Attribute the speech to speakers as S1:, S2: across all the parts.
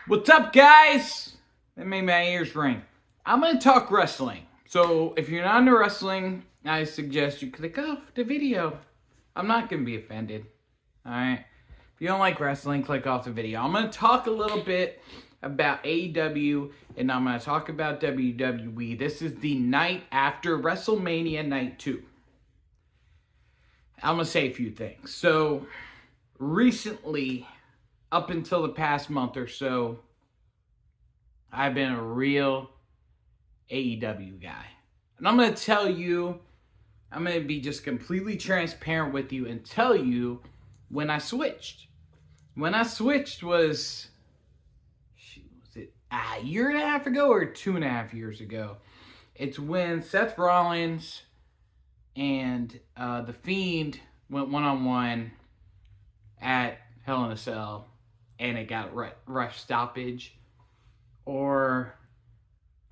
S1: What's up, guys? That made my ears ring. I'm going to talk wrestling. So, if you're not into wrestling, I suggest you click off the video. I'm not going to be offended. Alright? If you don't like wrestling, click off the video. I'm going to talk a little bit about AEW, and I'm going to talk about WWE. This is the night after WrestleMania Night 2. I'm going to say a few things. So, recently, up until the past month or so, I've been a real AEW guy. And I'm going to tell you, I'm going to be just completely transparent with you and tell you when I switched. When I switched was it a year and a half ago or 2.5 years ago? It's when Seth Rollins and The Fiend went one-on-one at Hell in a Cell, and it got ref stoppage. Or,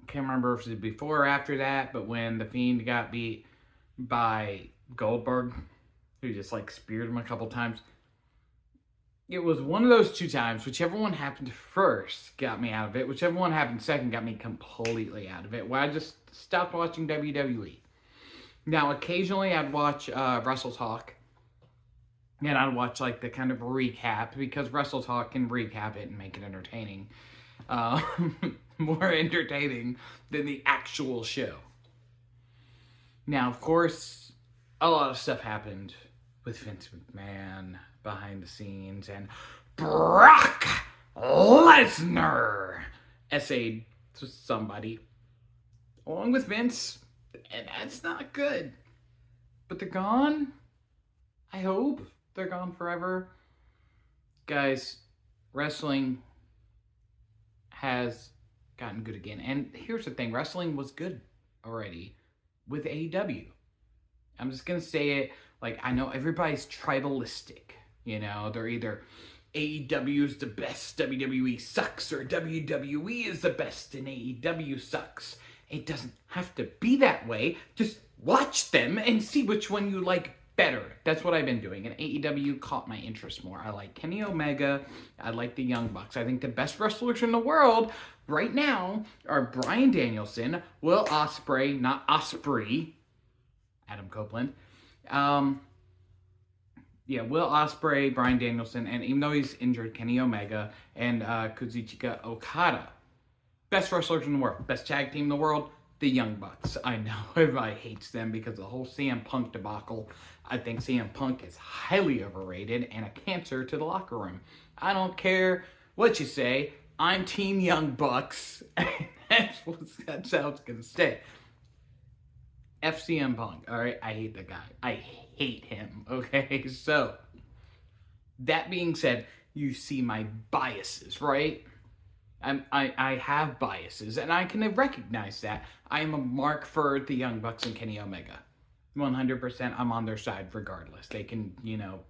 S1: I can't remember if it was before or after that, but when The Fiend got beat by Goldberg, who just speared him a couple times. It was one of those two times. Whichever one happened first got me out of it. Whichever one happened second got me completely out of it. Where I just stopped watching WWE. Now, occasionally I'd watch Wrestle Talk. And I'd watch the kind of recap, because Wrestle Talk can recap it and make it entertaining. More entertaining than the actual show. Now, of course, a lot of stuff happened with Vince McMahon behind the scenes, and Brock Lesnar essayed to somebody along with Vince, and that's not good. But they're gone. I hope they're gone forever. Guys, wrestling has gotten good again. And here's the thing, wrestling was good already with AEW. I'm just going to say it, I know everybody's tribalistic. They're either AEW is the best, WWE sucks, or WWE is the best and AEW sucks. It doesn't have to be that way. Just watch them and see which one you like better. That's what I've been doing, and AEW caught my interest more. I like Kenny Omega. I like the Young Bucks. I think the best wrestlers in the world right now are Bryan Danielson, Will Ospreay, not Osprey, Adam Copeland. Will Ospreay, Bryan Danielson, and even though he's injured, Kenny Omega and Kazuchika Okada. Best wrestlers in the world. Best tag team in the world, the Young Bucks. I know everybody hates them because of the whole CM Punk debacle. I think CM Punk is highly overrated and a cancer to the locker room. I don't care what you say. I'm Team Young Bucks. That's how it's going to stay. FCM Punk, alright? I hate the guy. I hate him, okay? So, that being said, you see my biases, right? I have biases, and I can recognize that. I am a mark for the Young Bucks and Kenny Omega. 100%, I'm on their side regardless. They can,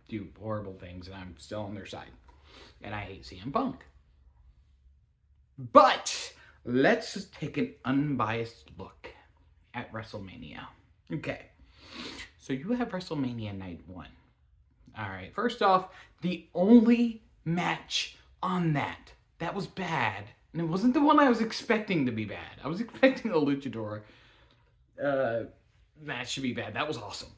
S1: do horrible things, and I'm still on their side. And I hate CM Punk. But, let's just take an unbiased look at WrestleMania. Okay, so you have WrestleMania Night 1. Alright, first off, the only match on that was bad, and it wasn't the one I was expecting to be bad. I was expecting a Luchador match to be bad. That was awesome.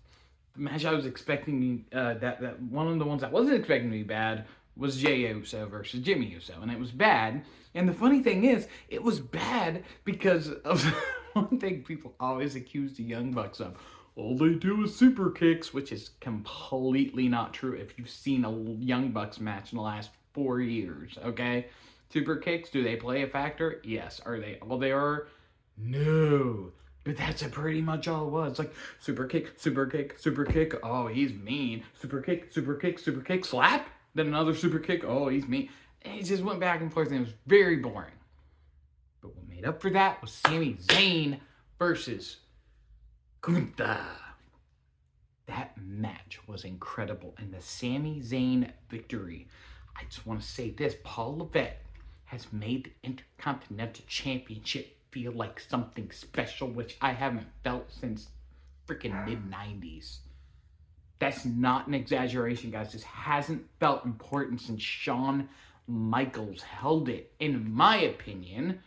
S1: The match I was expecting, that one of the ones I wasn't expecting to be bad was Jey Uso versus Jimmy Uso, and it was bad. And the funny thing is, it was bad because of one thing people always accuse the Young Bucks of. All they do is super kicks, which is completely not true if you've seen a Young Bucks match in the last 4 years, okay? Super kicks, do they play a factor? Yes. Are they all they are? No. But that's pretty much all it was. Super kick, super kick, super kick. Oh, he's mean. Super kick, super kick, super kick. Slap. Then another super kick. Oh, he's mean. And it just went back and forth, and it was very boring. But what made up for that was Sami Zayn versus Gunther. That match was incredible. And the Sami Zayn victory, I just want to say this, Paul Levesque has made the Intercontinental Championship feel like something special, which I haven't felt since freaking mid-90s. That's not an exaggeration, guys. This hasn't felt important since Shawn Michaels held it. In my opinion,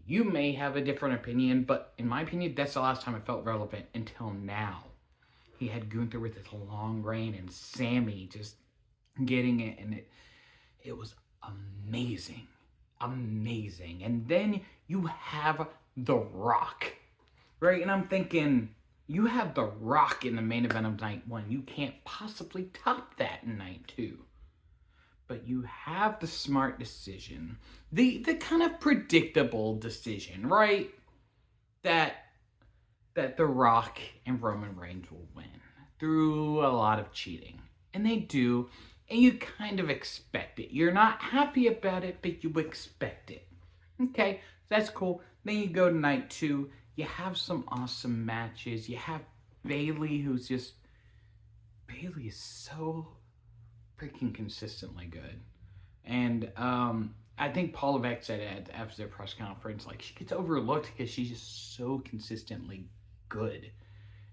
S1: you may have a different opinion, but in my opinion, that's the last time it felt relevant until now. He had Gunther with his long reign and Sammy just getting it, and it was amazing. Amazing. And then you have The Rock, right? And I'm thinking, you have The Rock in the main event of night 1. You can't possibly top that in night 2. But you have the smart decision, the kind of predictable decision, right? That The Rock and Roman Reigns will win through a lot of cheating. And they do, and you kind of expect it. You're not happy about it, but you expect it. Okay, that's cool. Then you go to night 2. You have some awesome matches. You have Bayley, Bayley is so freaking consistently good. And I think Paul Levesque said it after their press conference, like, she gets overlooked because she's just so consistently good.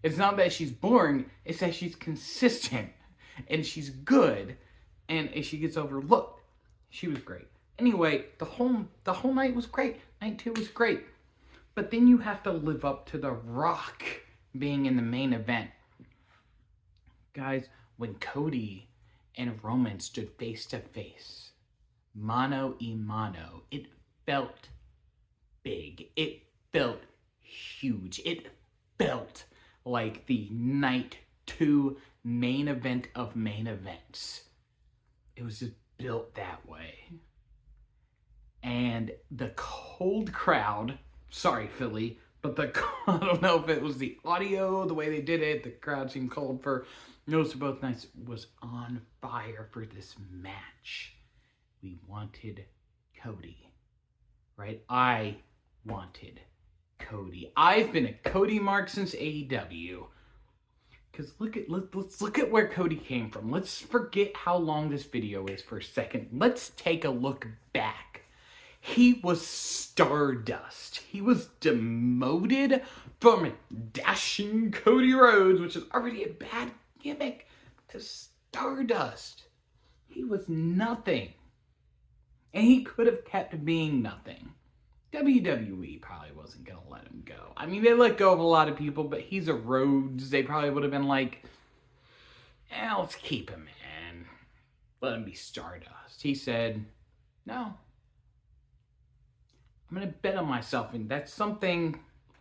S1: It's not that she's boring, it's that she's consistent and she's good, and she gets overlooked. She was great. Anyway, the whole night was great. Night 2 was great. But then you have to live up to The Rock being in the main event. Guys, when Cody and Roman stood face to face, mano a mano, it felt big. It felt huge. It felt like the night 2 main event of main events. It was just built that way. And the cold crowd, sorry Philly, but I don't know if it was the audio, the way they did it, the crowd seemed cold for most of both nights, was on fire for this match. We wanted Cody, right? I wanted Cody. I've been a Cody mark since AEW. Because let's look at where Cody came from. Let's forget how long this video is for a second. Let's take a look back. He was Stardust. He was demoted from Dashing Cody Rhodes, which is already a bad gimmick, to Stardust. He was nothing. And he could have kept being nothing. WWE probably wasn't going to let him go. I mean, they let go of a lot of people, but he's a Rhodes. They probably would have been like, let's keep him in. Let him be Stardust. He said, no. I'm going to bet on myself. And that's something,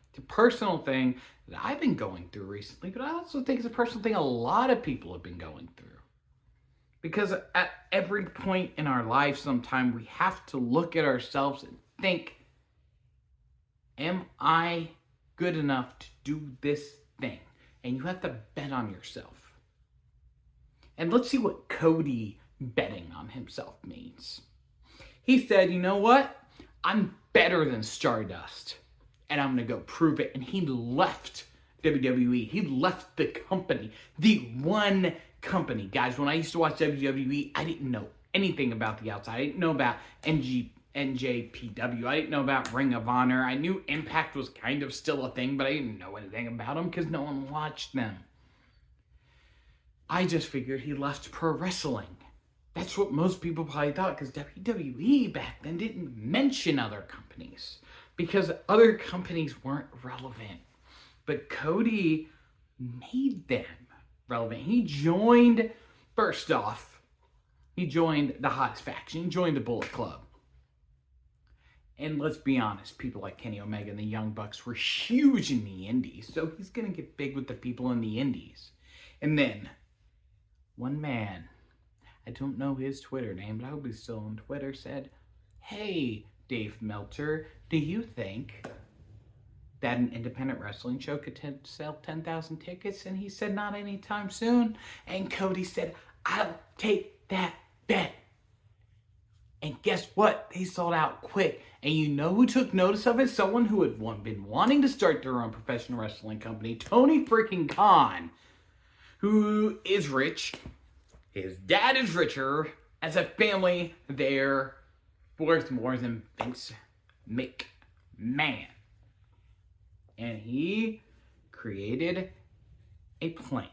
S1: it's a personal thing that I've been going through recently, but I also think it's a personal thing a lot of people have been going through. Because at every point in our life, sometime we have to look at ourselves and think, am I good enough to do this thing? And you have to bet on yourself. And let's see what Cody betting on himself means. He said, you know what? I'm better than Stardust. And I'm going to go prove it. And he left WWE. He left the company. The one company. Guys, when I used to watch WWE, I didn't know anything about the outside. I didn't know about NJPW. I didn't know about Ring of Honor. I knew Impact was kind of still a thing, but I didn't know anything about them because no one watched them. I just figured he left pro wrestling. That's what most people probably thought, because WWE back then didn't mention other companies because other companies weren't relevant. But Cody made them relevant. He joined, first off, he joined the hottest faction. He joined the Bullet Club. And let's be honest, people like Kenny Omega and the Young Bucks were huge in the indies, so he's going to get big with the people in the indies. And then, one man, I don't know his Twitter name, but I hope he's still on Twitter, said, hey, Dave Meltzer, do you think that an independent wrestling show could sell 10,000 tickets? And he said, not anytime soon. And Cody said, I'll take that bet. And guess what? They sold out quick. And you know who took notice of it? Someone who had been wanting to start their own professional wrestling company, Tony freaking Khan, who is rich. His dad is richer. As a family, they're worth more than Vince McMahon. And he created a plan.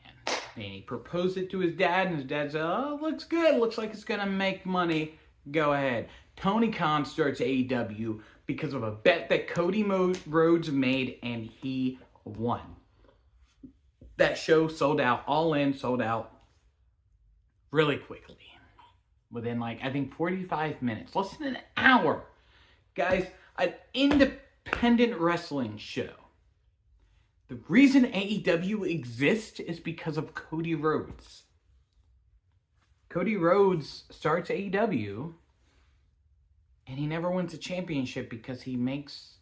S1: And he proposed it to his dad, and his dad said, oh, looks good. Looks like it's going to make money. Go ahead. Tony Khan starts AEW because of a bet that Cody Rhodes made, and he won. That show sold out, all in, sold out really quickly. Within, like, I think 45 minutes, less than an hour. Guys, an independent wrestling show. The reason AEW exists is because of Cody Rhodes. Cody Rhodes starts AEW, and he never wins a championship because he makes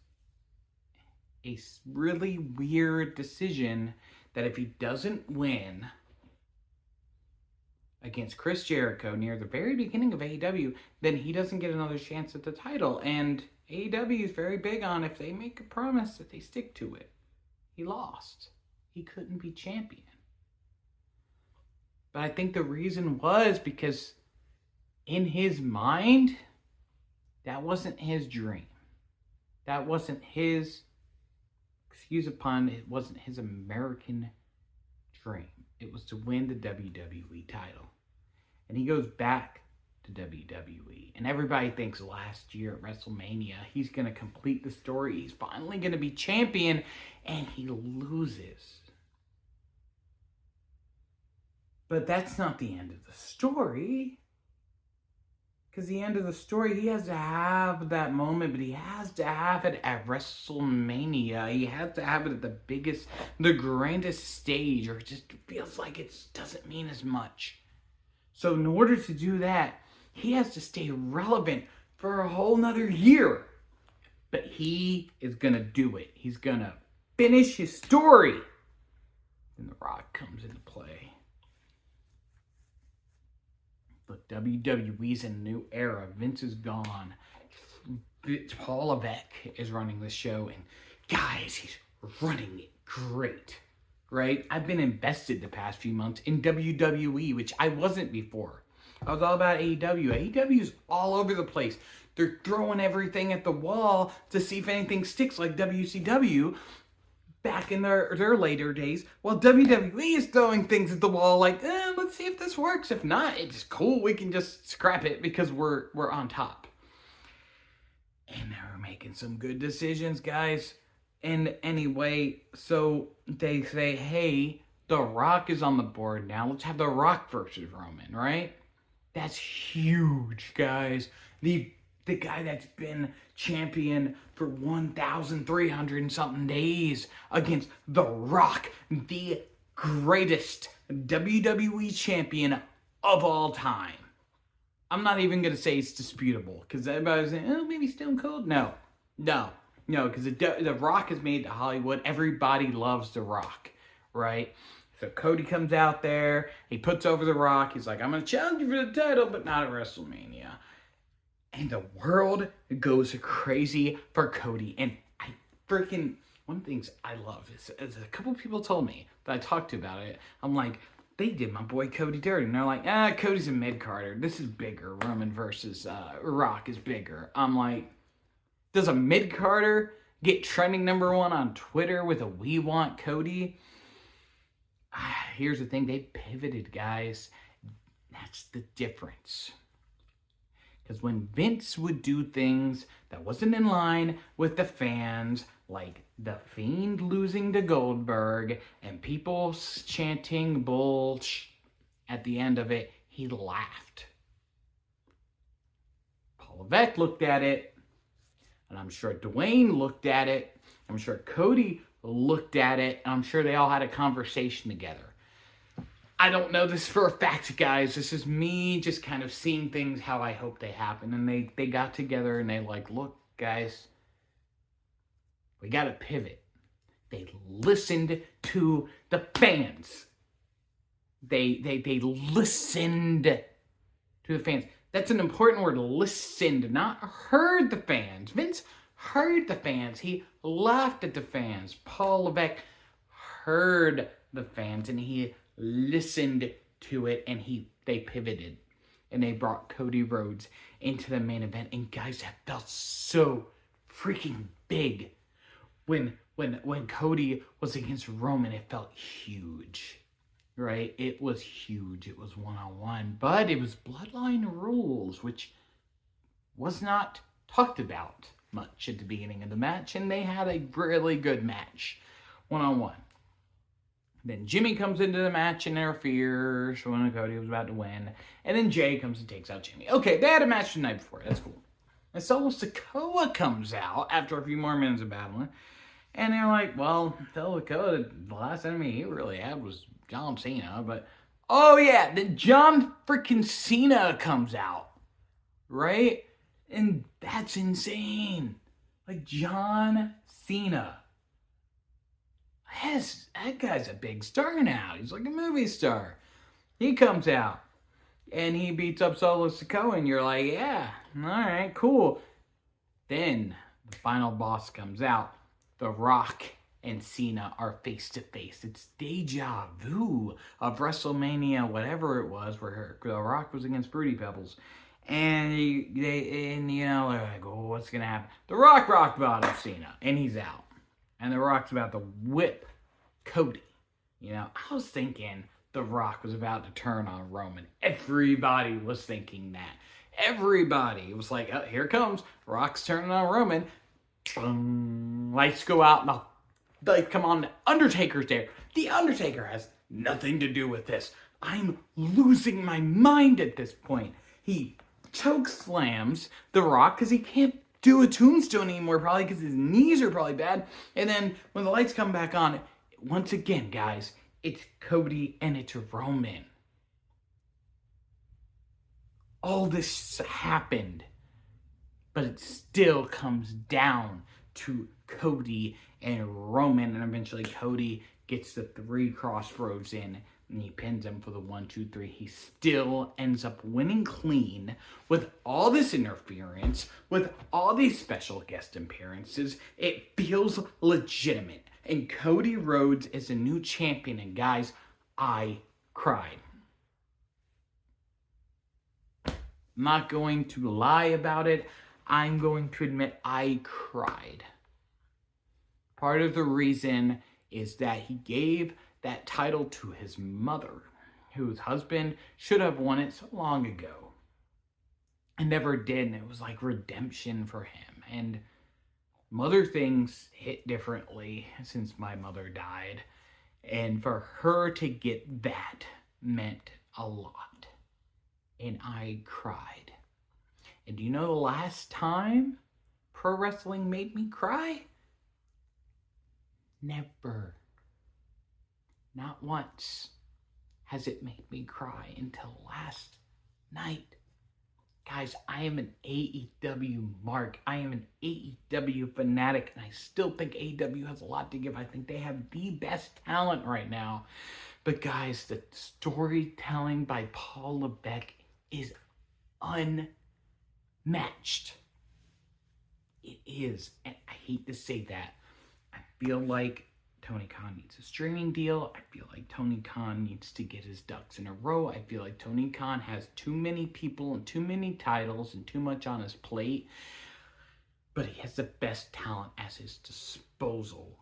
S1: a really weird decision that if he doesn't win against Chris Jericho near the very beginning of AEW, then he doesn't get another chance at the title. And AEW is very big on if they make a promise that they stick to it. He lost. He couldn't be champion. But I think the reason was because in his mind, that wasn't his dream. That wasn't his, excuse the pun, it wasn't his American dream. It was to win the WWE title. And he goes back to WWE. And everybody thinks last year at WrestleMania, he's going to complete the story. He's finally going to be champion. And he loses. But that's not the end of the story. Because the end of the story, he has to have that moment, but he has to have it at WrestleMania. He has to have it at the biggest, the grandest stage, or it just feels like it doesn't mean as much. So in order to do that, he has to stay relevant for a whole nother year. But he is going to do it. He's going to finish his story. Then The Rock comes into play. Look, WWE's in a new era. Vince is gone. Paul Levesque is running the show. And guys, he's running it great. Right? I've been invested the past few months in WWE, which I wasn't before. I was all about AEW. AEW's all over the place. They're throwing everything at the wall to see if anything sticks, like WCW back in their later days. While WWE is throwing things at the wall like, let's see if this works. If not, it's cool. We can just scrap it because we're on top. And they're making some good decisions, guys. And anyway, so they say, hey, The Rock is on the board now. Let's have The Rock versus Roman, right? That's huge, guys. The guy that's been champion for 1,300 and something days against The Rock, the greatest WWE champion of all time. I'm not even going to say it's disputable, because everybody's saying, oh, maybe Stone Cold? No, because The Rock is made to Hollywood. Everybody loves The Rock, right? So Cody comes out there, he puts over The Rock, he's like, I'm going to challenge you for the title, but not at WrestleMania. And the world goes crazy for Cody. And I freaking, one of the things I love is a couple people told me that I talked to about it. I'm like, they did my boy Cody dirty. And they're like, Cody's a mid-carder. This is bigger. Roman versus Rock is bigger. I'm like, does a mid-carder get trending #1 on Twitter with a "We want Cody"? Here's the thing. They pivoted, guys. That's the difference. Because when Vince would do things that wasn't in line with the fans, like The Fiend losing to Goldberg and people chanting bullshit at the end of it, he laughed. Paul Levesque looked at it, and I'm sure Dwayne looked at it. I'm sure Cody looked at it, and I'm sure they all had a conversation together. I don't know this for a fact, guys. This is me just kind of seeing things how I hope they happen. And they got together and they like, look, guys, we got to pivot. They listened to the fans. They listened to the fans. That's an important word, listened, not heard the fans. Vince heard the fans. He laughed at the fans. Paul Levesque heard the fans and he listened to it, and they pivoted and they brought Cody Rhodes into the main event. And guys, that felt so freaking big. When Cody was against Roman, it felt huge, right? It was huge. It was 1-on-1, but it was bloodline rules, which was not talked about much at the beginning of the match, and they had a really good match, one-on-one. Then Jimmy comes into the match and interferes when Cody was about to win, and then Jay comes and takes out Jimmy. Okay, they had a match the night before. That's cool. And Solo Sikoa comes out after a few more minutes of battling, and they're like, well, Solo Sikoa, the last enemy he really had was John Cena, but oh yeah, then John freaking Cena comes out, right? And that's insane. Like, John Cena. That guy's a big star now. He's like a movie star. He comes out and he beats up Solo Sikoa, and you're like, yeah, all right, cool. Then the final boss comes out. The Rock and Cena are face to face. It's deja vu of WrestleMania, whatever it was, where The Rock was against Fruity Pebbles. And they're like, oh, what's gonna happen? The Rock bottom Cena, and he's out. And The Rock's about to whip Cody. I was thinking The Rock was about to turn on Roman. Everybody was thinking that. Everybody was like, oh, here it comes. Rock's turning on Roman. Boom. Lights go out, and the lights come on. The Undertaker's there. The Undertaker has nothing to do with this. I'm losing my mind at this point. He choke slams The Rock because he can't do a tombstone anymore, probably because his knees are probably bad. And then when the lights come back on, once again, guys, it's Cody and it's Roman. All this happened, but it still comes down to Cody and Roman, and eventually Cody gets the 3 crossroads in, and he pins him for the 1, 2, 3. He still ends up winning clean with all this interference, with all these special guest appearances. It feels legitimate. And Cody Rhodes is a new champion. And guys, I cried. I'm not going to lie about it. I'm going to admit I cried. Part of the reason is that he gave that title to his mother, whose husband should have won it so long ago and never did, and it was like redemption for him. And mother things hit differently since my mother died, and for her to get that meant a lot, and I cried. And do you know the last time pro wrestling made me cry? Never. Not once has it made me cry until last night. Guys, I am an AEW mark. I am an AEW fanatic, and I still think AEW has a lot to give. I think they have the best talent right now. But guys, the storytelling by Paul Levesque is unmatched. It is, and I hate to say that. I feel like Tony Khan needs a streaming deal. I feel like Tony Khan needs to get his ducks in a row. I feel like Tony Khan has too many people and too many titles and too much on his plate. But he has the best talent at his disposal.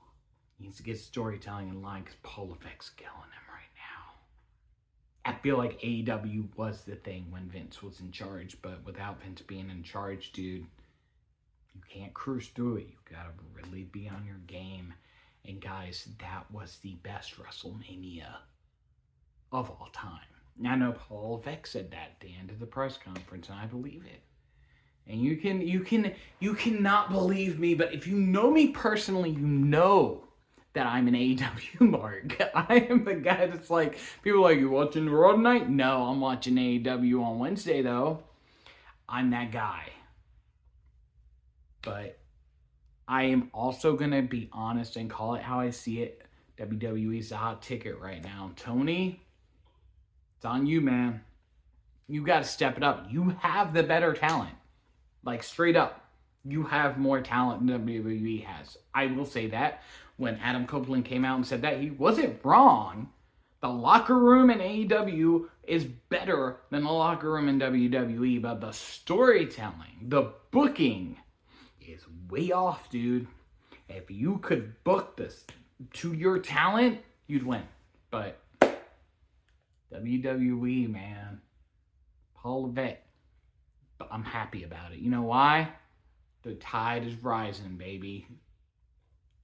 S1: He needs to get storytelling in line because Paul Levesque's killing him right now. I feel like AEW was the thing when Vince was in charge. But without Vince being in charge, dude, you can't cruise through it. You gotta really be on your game. And guys, that was the best WrestleMania of all time. Now, I know Paul Levesque said that at the end of the press conference, and I believe it. And you cannot believe me, but if you know me personally, you know that I'm an AEW mark. I am the guy that's like, people are like, you watching Raw tonight? No, I'm watching AEW on Wednesday, though. I'm that guy. But I am also going to be honest and call it how I see it. WWE's the hot ticket right now. Tony, it's on you, man. You got to step it up. You have the better talent. Like, straight up. You have more talent than WWE has. I will say that. When Adam Copeland came out and said that, he wasn't wrong. The locker room in AEW is better than the locker room in WWE, but the storytelling, the booking is way off, dude. If you could book this to your talent, you'd win. But WWE, man, Paul Levesque, But I'm happy about it. You know why? The tide is rising, baby.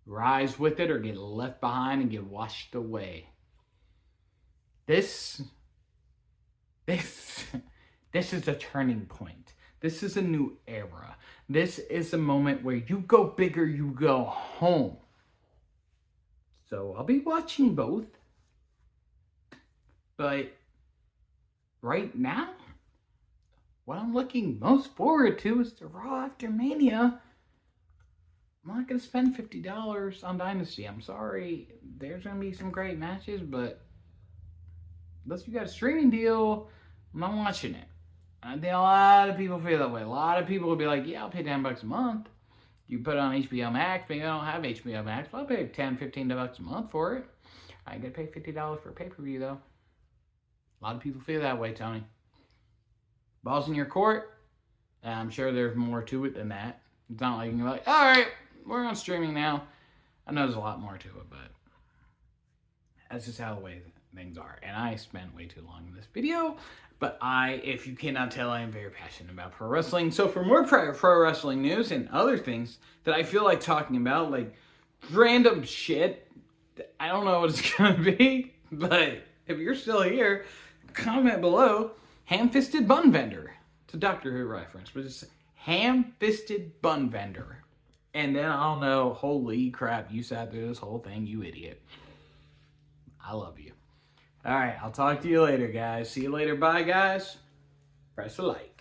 S1: Rise with it or get left behind and get washed away. This is a turning point. This is a new era. This is a moment where you go big or you go home. So I'll be watching both. But right now, what I'm looking most forward to is the Raw after Mania. I'm not going to spend $50 on Dynasty. I'm sorry. There's going to be some great matches, but unless you got a streaming deal, I'm not watching it. I think a lot of people feel that way. A lot of people will be like, yeah, I'll pay $10 a month. You put it on HBO Max. Maybe I don't have HBO Max, but I'll pay $10, $15 a month for it. I ain't going to pay $50 for a pay-per-view, though. A lot of people feel that way, Tony. Ball's in your court. I'm sure there's more to it than that. It's not like you can be like, all right, we're on streaming now. I know there's a lot more to it, but that's just how the way things are. And I spent way too long in this video, but if you cannot tell, I am very passionate about pro wrestling. So for more pro wrestling news and other things that I feel like talking about, like random shit, I don't know what it's going to be, but if you're still here, comment below. Ham-fisted bun vendor. It's a Doctor Who reference, but it's ham-fisted bun vendor. And then I'll know, holy crap, you sat through this whole thing, you idiot. I love you. All right, I'll talk to you later, guys. See you later. Bye, guys. Press a like.